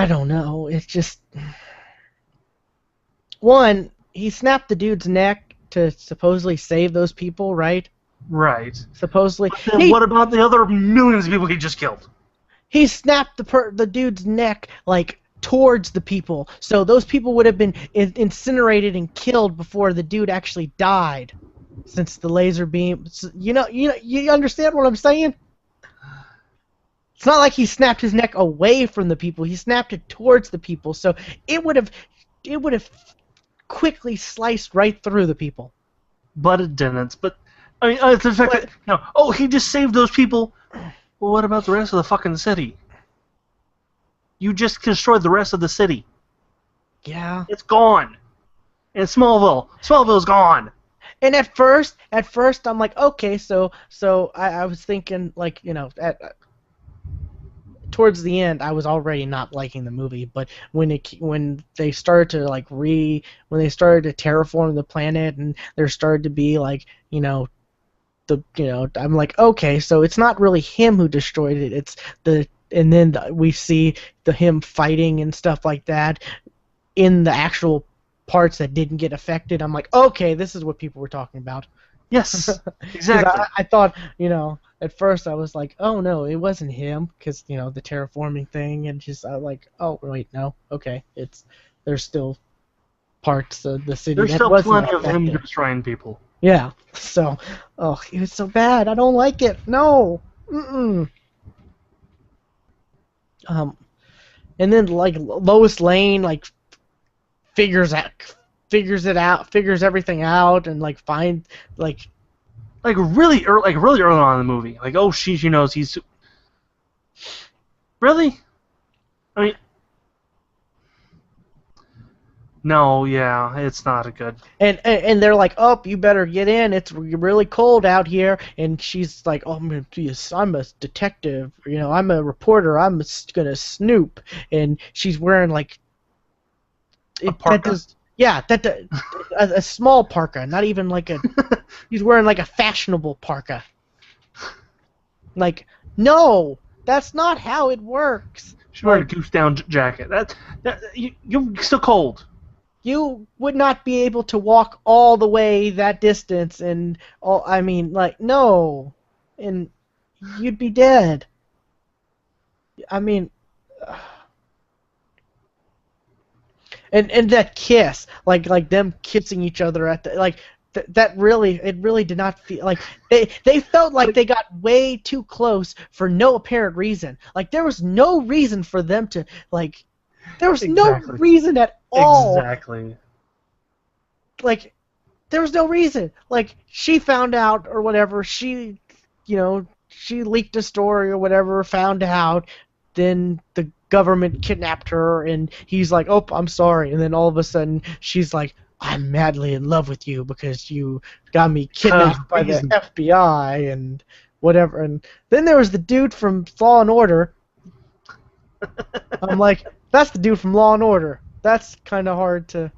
don't know. It's just, one, he snapped the dude's neck to supposedly save those people, right? Right. Supposedly, But then what about the other millions of people he just killed? he snapped the dude's neck, like, towards the people, so those people would have been incinerated and killed before the dude actually died, since the laser beam. You understand what I'm saying? It's not like he snapped his neck away from the people. He snapped it towards the people, so it would have quickly sliced right through the people. But it didn't. But I mean, it's the fact that he just saved those people. Well, what about the rest of the fucking city? You just destroyed the rest of the city. Yeah. It's gone. And Smallville's gone. And at first, I'm like, okay, so I was thinking, like, towards the end, I was already not liking the movie, but when they started to when they started to terraform the planet, and there started to be, like, I'm like, okay, so it's not really him who destroyed it. It's and then we see him fighting and stuff like that in the actual parts that didn't get affected. I'm like, okay, this is what people were talking about. Yes, exactly. I thought, at first I was like, oh no, it wasn't him, because the terraforming thing, and just I was like, oh wait, no, okay, there's still parts of the city There's that still wasn't plenty of him affected. destroying people. Yeah, so, it was so bad. I don't like it. No. Mm-mm. And then, like, Lois Lane, like, figures everything out, and, like, Like really early on in the movie. Like, oh, she knows he's really. I mean, No, yeah, it's not a good. And they're like, oh, you better get in. It's really cold out here. And she's like, oh, I'm a detective. I'm a reporter. Gonna snoop. And she's wearing like A parka. a small parka, not even like a. He's wearing like a fashionable parka. Like, no, that's not how it works. She's wearing a goose down jacket. You're still cold. You would not be able to walk all the way that distance, and I mean, like, no, and you'd be dead. I mean, and that kiss, like them kissing each other at the like. That really did not feel like they felt like they got way too close for no apparent reason. Like there was no reason for them to like. There was no reason at all. Exactly. Like there was no reason. Like she found out or whatever. She leaked a story or whatever. Found out. Then the government kidnapped her, and he's like, "Oh, I'm sorry." And then all of a sudden, she's like, I'm madly in love with you because you got me kidnapped by the FBI and whatever. And then there was the dude from Law and Order. I'm like, that's the dude from Law and Order. That's kind of hard to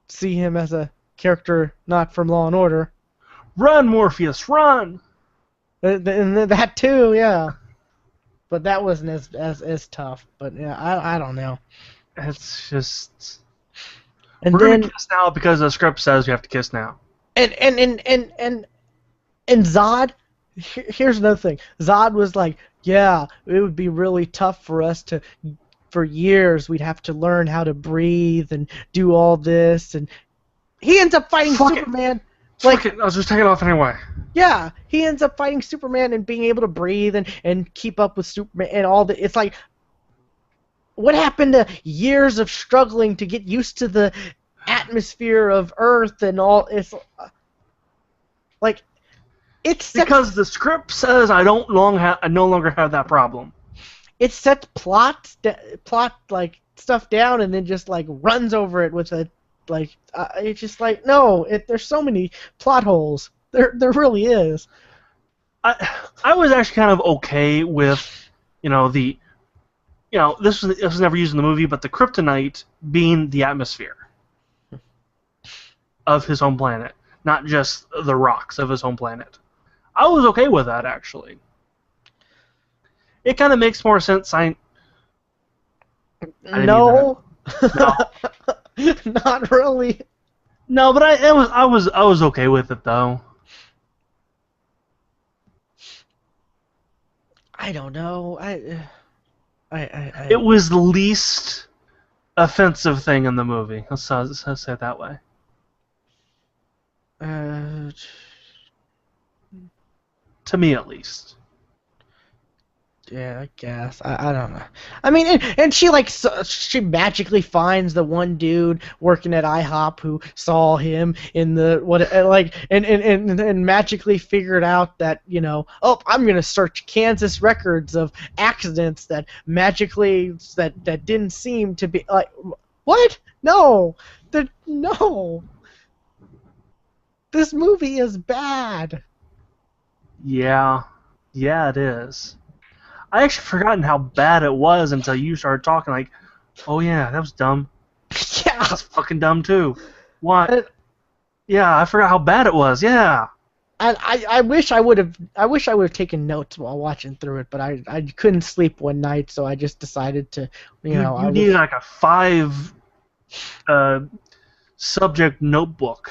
see him as a character not from Law and Order. Run, Morpheus, run! And that too, yeah. But that wasn't as tough. But yeah, I don't know. It's just. And We're then gonna kiss now because the script says we have to kiss now. And Zod, here's another thing. Zod was like, yeah, it would be really tough for us for years we'd have to learn how to breathe and do all this, and he ends up fighting Superman. Fuck it, I'll just take it off anyway. Yeah, he ends up fighting Superman and being able to breathe and keep up with Superman and all the. It's like, what happened to years of struggling to get used to the atmosphere of Earth and all? It's like it's because the script says I no longer have that problem. It sets plot like stuff down and then just like runs over it with a like. It's just like no. There's so many plot holes. There really is. I was actually kind of okay with this was never used in the movie, but the kryptonite being the atmosphere of his home planet, not just the rocks of his home planet. I was okay with that, actually. It kind of makes more sense. No. Not really. No, but I was okay with it though. I don't know. It was the least offensive thing in the movie. Let's say it that way. To me, at least. Yeah, I guess. I don't know. I mean, and she she magically finds the one dude working at IHOP who saw him in the and magically figured out that oh, I'm gonna search Kansas records of accidents that magically that didn't seem to be like what? No, no. This movie is bad. Yeah, it is. I actually forgotten how bad it was until you started talking. Like, oh yeah, that was dumb. Yeah, that's fucking dumb too. What? Yeah, I forgot how bad it was. Yeah. And I wish I would have taken notes while watching through it, but I couldn't sleep one night, so I just decided to you needed like a 5 subject notebook.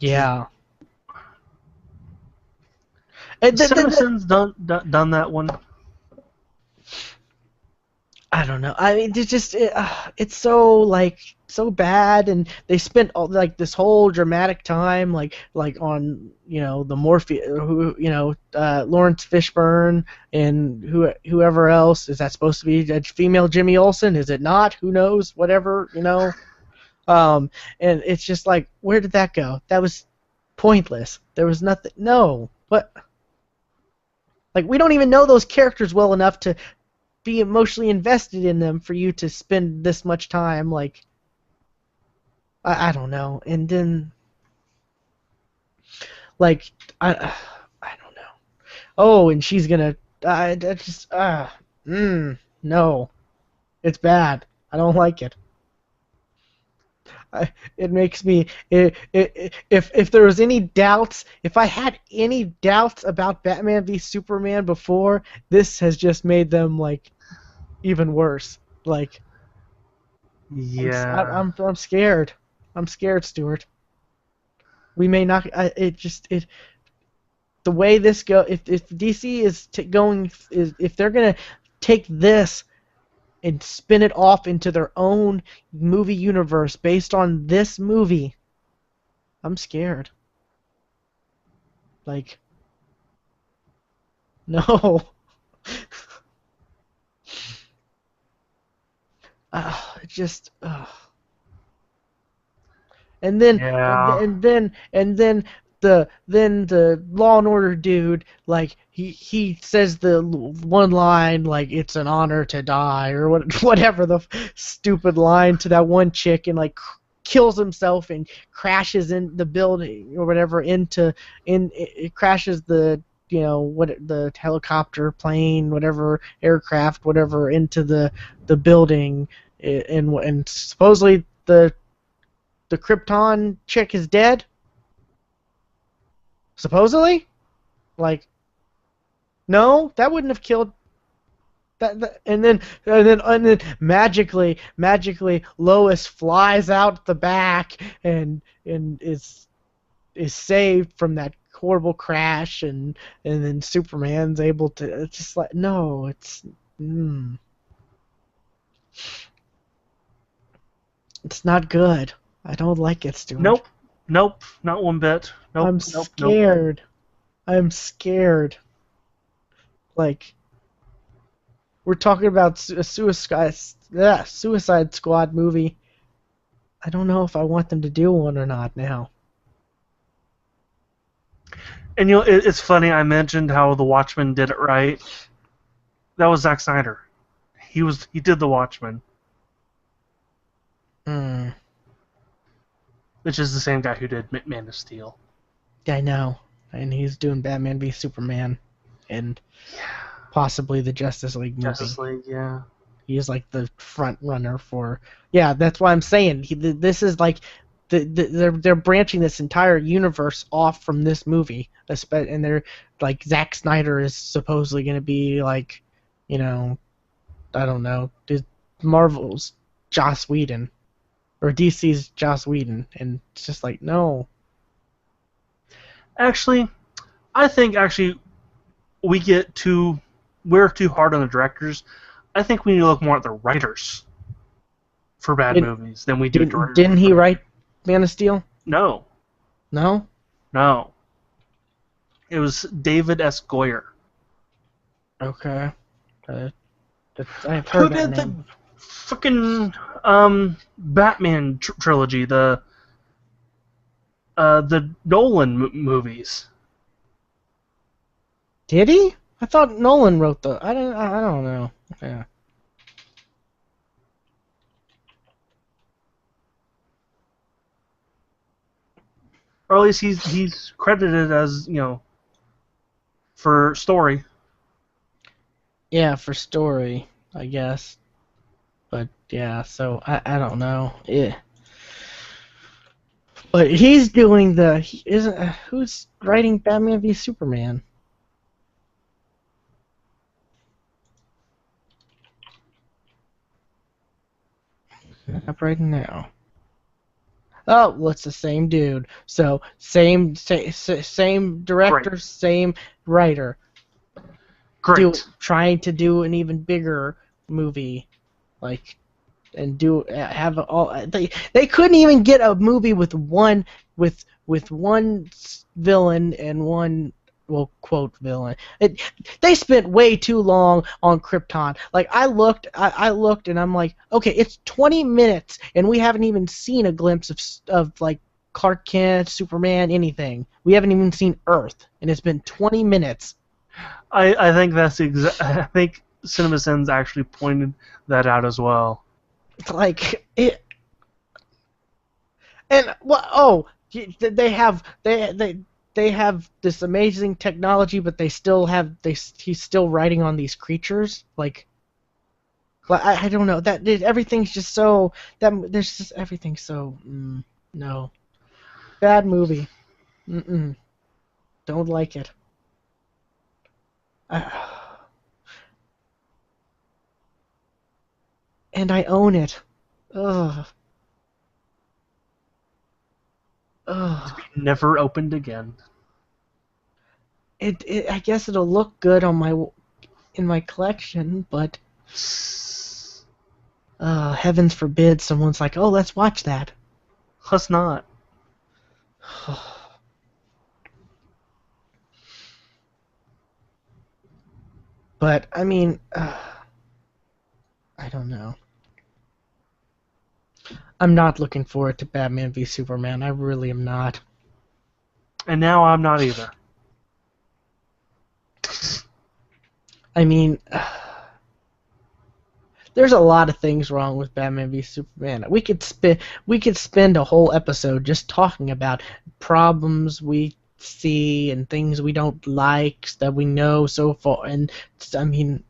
Yeah. Simpsons done that one. I don't know. I mean, it's so bad, and they spent all this whole dramatic time like on the Morpheus, Lawrence Fishburne and whoever else. Is that supposed to be a female Jimmy Olsen? Is it not? Who knows? Whatever, and it's just like, where did that go? That was pointless. There was nothing. No, what? Like, we don't even know those characters well enough to be emotionally invested in them for you to spend this much time. Like, I don't know. And then, like, I don't know. Oh, and she's gonna. That just. No, it's bad. I don't like it. It makes me. If there was any doubts, if I had any doubts about Batman v Superman before, this has just made them like even worse. Like, Yeah. I'm scared. I'm scared, Stuart. We may not. The way this go. If DC is going, if they're gonna take this and spin it off into their own movie universe based on this movie, I'm scared. Like, no. Just. And then Yeah. the Law and Order dude, like he says the one line like it's an honor to die or whatever the stupid line to that one chick, and like kills himself and crashes in the building or whatever it crashes the the helicopter, plane, whatever, aircraft, whatever, into the building, and supposedly the Krypton chick is dead? Supposedly? Like, no, that wouldn't have killed and then magically Lois flies out the back and is saved from that horrible crash, and then Superman's able to. It's just like, no, it's not good. I don't like it, Stuart. Nope, not one bit. I'm Nope. scared. I'm scared. Like, we're talking about a Suicide Squad movie. I don't know if I want them to do one or not now. And it's funny. I mentioned how The Watchmen did it right. That was Zack Snyder. He did The Watchmen. Which is the same guy who did Man of Steel. Yeah, I know. And he's doing Batman v Superman and possibly the Justice League movie. Justice League, yeah. He's like the front runner for. Yeah, that's why I'm saying this is like they're branching this entire universe off from this movie, and they're like Zack Snyder is supposedly going to be like, I don't know, Marvel's Joss Whedon or DC's Joss Whedon, and it's just like, no. Actually, I think we're too hard on the directors. I think we need to look more at the writers for bad movies than we do directors. Didn't he write Man of Steel? No. No? No. It was David S. Goyer. Okay. I've Who heard did that name. the fucking Batman trilogy, the Nolan movies? Did he? I thought Nolan wrote the. I don't know. Yeah. Or at least he's credited as, for story. Yeah, for story, I guess. But yeah, so I don't know. Yeah. But he's doing who's writing Batman v Superman? Up right now. Oh, well, it's the same dude. So same director, Great. same writer. Great. Trying to do an even bigger movie, like, and have all. They couldn't even get a movie with one villain and one, well, quote, villain. They spent way too long on Krypton. Like, I looked and I'm like, okay, it's 20 minutes and we haven't even seen a glimpse of like Clark Kent, Superman, anything. We haven't even seen Earth, and it's been 20 minutes. I think that's I think CinemaSins actually pointed that out as well. Like it, and what? Oh, they have this amazing technology, but they still have he's still writing on these creatures. Like I don't know everything's just so there's just everything so no bad movie. Don't like it. And I own it. Ugh. Ugh. Never opened again. I guess it'll look good on in my collection, but heavens forbid someone's like, oh, let's watch that. Let's not. But I mean, I don't know. I'm not looking forward to Batman v Superman. I really am not. And now I'm not either. I mean, there's a lot of things wrong with Batman v Superman. We could spend a whole episode just talking about problems we see and things we don't like that we know so far. And I mean,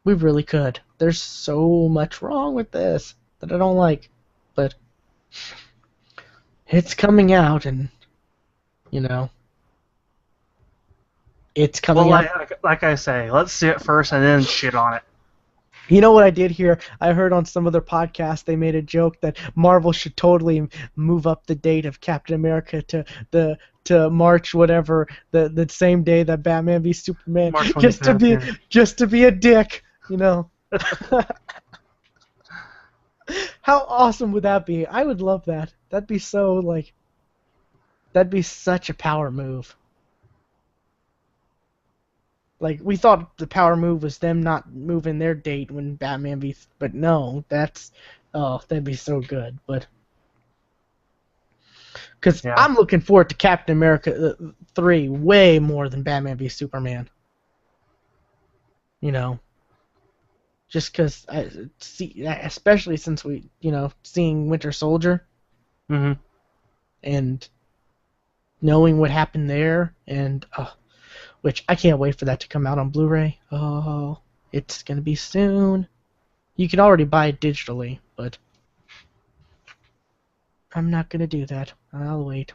we really could. There's so much wrong with this that I don't like, but it's coming out, and you know, it's coming out. Like I say, let's see it first and then shit on it. You know what I did hear? I heard on some other podcast they made a joke that Marvel should totally move up the date of Captain America to March whatever, the same day that Batman v Superman, March just to be a dick, you know. How awesome would that be? I would love that. That'd be such a power move. Like, we thought the power move was them not moving their date when Batman v... But no, that'd be so good. But because I'm looking forward to Captain America 3 way more than Batman v Superman. You know, just because I see, especially since we, seeing Winter Soldier, and knowing what happened there, and which I can't wait for that to come out on Blu-ray. Oh, it's gonna be soon. You can already buy it digitally, but I'm not gonna do that. I'll wait.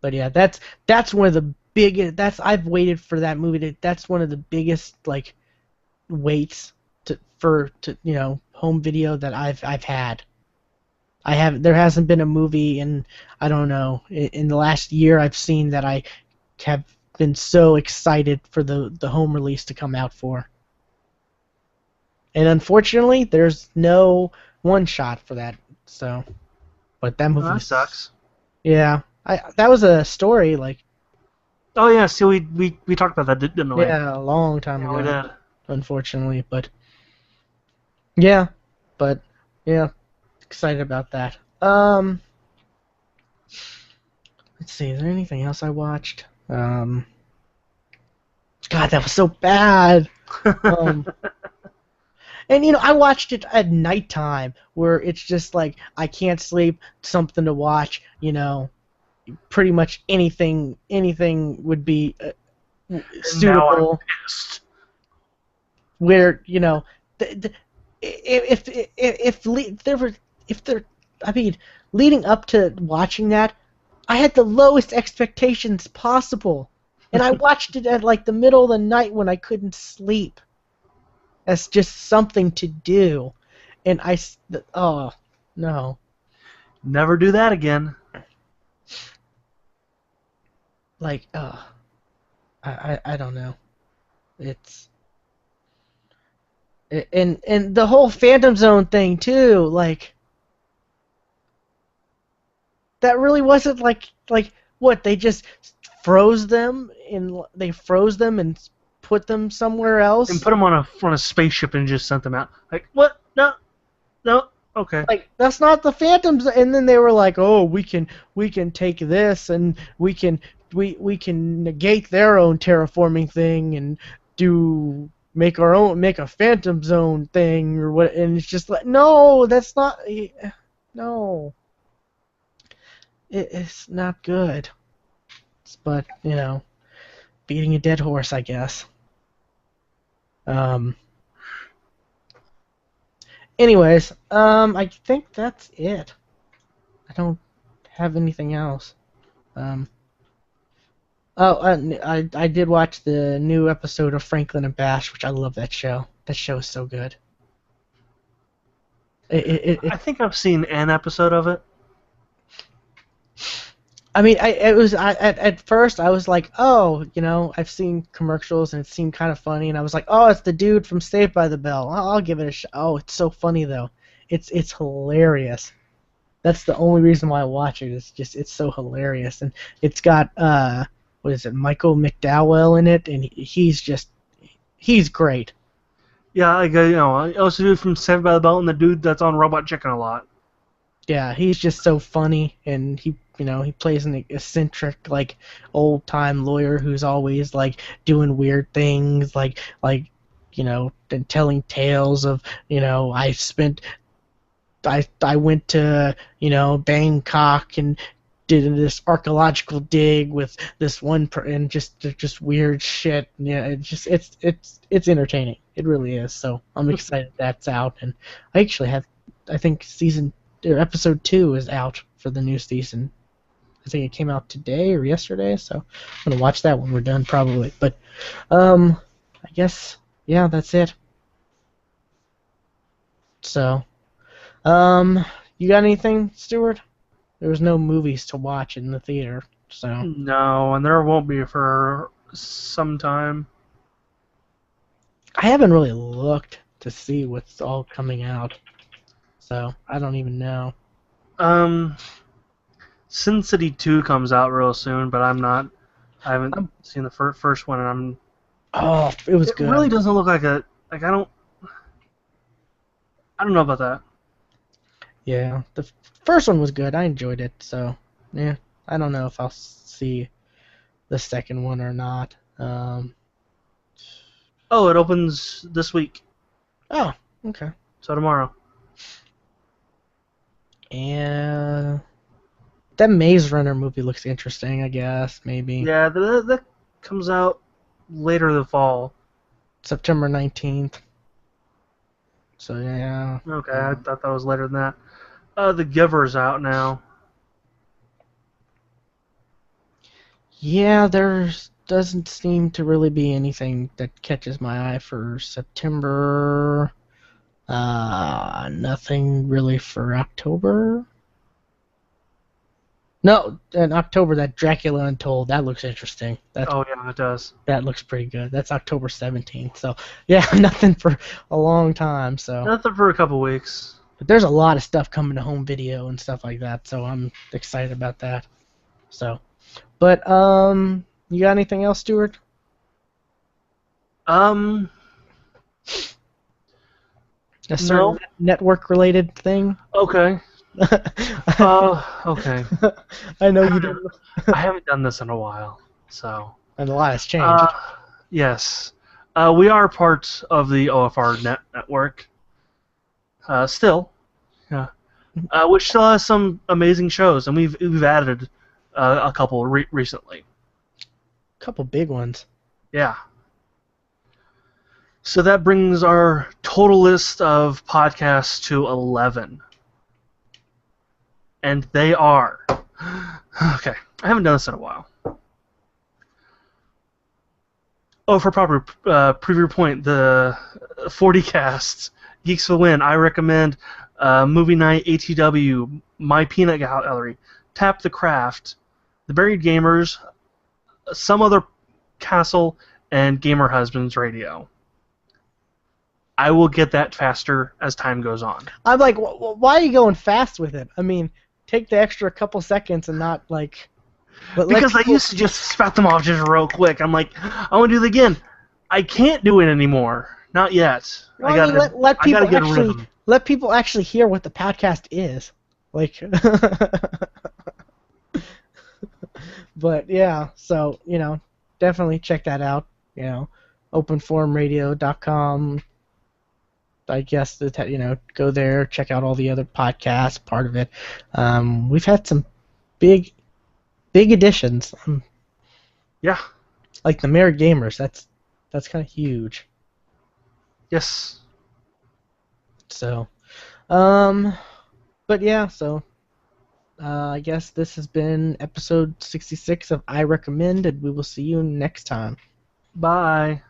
But yeah, that's one of the biggest. I've waited for that movie. That's one of the biggest waits for home video that I've had. There hasn't been a movie in, I don't know, in the last year I've seen that I have been so excited for the home release to come out for. And unfortunately, there's no one shot for that. So, but that movie sucks. Yeah, that was a story Oh yeah, see we talked about that, didn't we? Yeah, a long time ago. We did. Unfortunately, but yeah, excited about that. Let's see, is there anything else I watched? God, that was so bad. And I watched it at nighttime, where it's just like I can't sleep, something to watch. Pretty much anything would be suitable. Where leading up to watching that, I had the lowest expectations possible, and I watched it at the middle of the night when I couldn't sleep. As just something to do, and oh no. Never do that again. I don't know. And the whole Phantom Zone thing too, that really wasn't what they just froze them and put them somewhere else and put them on a spaceship and just sent them out. What? No, okay. That's not the Phantoms. And then they were like, oh, we can take this and we can we can negate their own terraforming thing and make a Phantom Zone thing or what, and it's just like, no, that's not, no, it's not good. But beating a dead horse, I guess. Anyways, I think that's it. I don't have anything else. I did watch the new episode of Franklin and Bash, which I love that show. That show is so good. I think I've seen an episode of it. I mean, at first I was like, oh, I've seen commercials and it seemed kind of funny, and I was like, oh, it's the dude from Saved by the Bell. I'll give it a shot. Oh, it's so funny though. It's hilarious. That's the only reason why I watch it. It's so hilarious, and it's got what is it, Michael McDowell in it, and he's great. Yeah, I also do from Saved by the Bell and the dude that's on Robot Chicken a lot. Yeah, he's just so funny, and he plays an eccentric, like, old-time lawyer who's always, like, doing weird things, like and telling tales of, I went to, Bangkok and did this archaeological dig with this one and just weird shit. Yeah, it's entertaining. It really is. So I'm excited that's out, and I think episode 2 is out for the new season. I think it came out today or yesterday, so I'm gonna watch that when we're done probably. But I guess that's it. So you got anything, Stuart? There was no movies to watch in the theater, so. No, and there won't be for some time. I haven't really looked to see what's all coming out, so I don't even know. Sin City 2 comes out real soon, but I haven't seen the first one, and Oh, it was good. It really doesn't look like I don't know about that. Yeah, the first one was good. I enjoyed it, so yeah. I don't know if I'll see the second one or not. Oh, it opens this week. Oh, okay. So tomorrow. And that Maze Runner movie looks interesting, I guess, maybe. Yeah, that comes out later the fall. September 19th. So, yeah. Okay, I thought that was later than that. The Giver's out now. Yeah, there doesn't seem to really be anything that catches my eye for September. Nothing really for October. No, in October, that Dracula Untold, that looks interesting. Oh, yeah, it does. That looks pretty good. That's October 17th. So, yeah, nothing for a long time. So Nothing for a couple weeks. But there's a lot of stuff coming to home video and stuff like that, so I'm excited about that. So, but, you got anything else, Stuart? No. A certain network-related thing? Okay. Okay. I know you don't. I haven't done this in a while, so. And a lot has changed. Yes. We are part of the OFR network. Still. Yeah. Which still has some amazing shows, and we've added a couple recently. A couple big ones. Yeah. So that brings our total list of podcasts to 11. And they are... Okay, I haven't done this in a while. Oh, for proper preview point, the 40 casts, Geeks Will Win, I recommend Movie Night, ATW, My Peanut Gallery, Tap the Craft, The Buried Gamers, Some Other Castle, and Gamer Husbands Radio. I will get that faster as time goes on. I'm like, why are you going fast with it? I mean, take the extra couple seconds and not, like... Because I used to just spout them off just real quick. I'm like, I want to do it again. I can't do it anymore. Not yet. Well, let people actually hear what the podcast is. Like... But yeah, so definitely check that out. Openforumradio.com. I guess that go there, check out all the other podcasts. Part of it. We've had some big additions, Yeah. like the Mayor Gamers. That's kind of huge. Yes. So, but yeah, so I guess this has been episode 66 of I Recommend, and we will see you next time. Bye.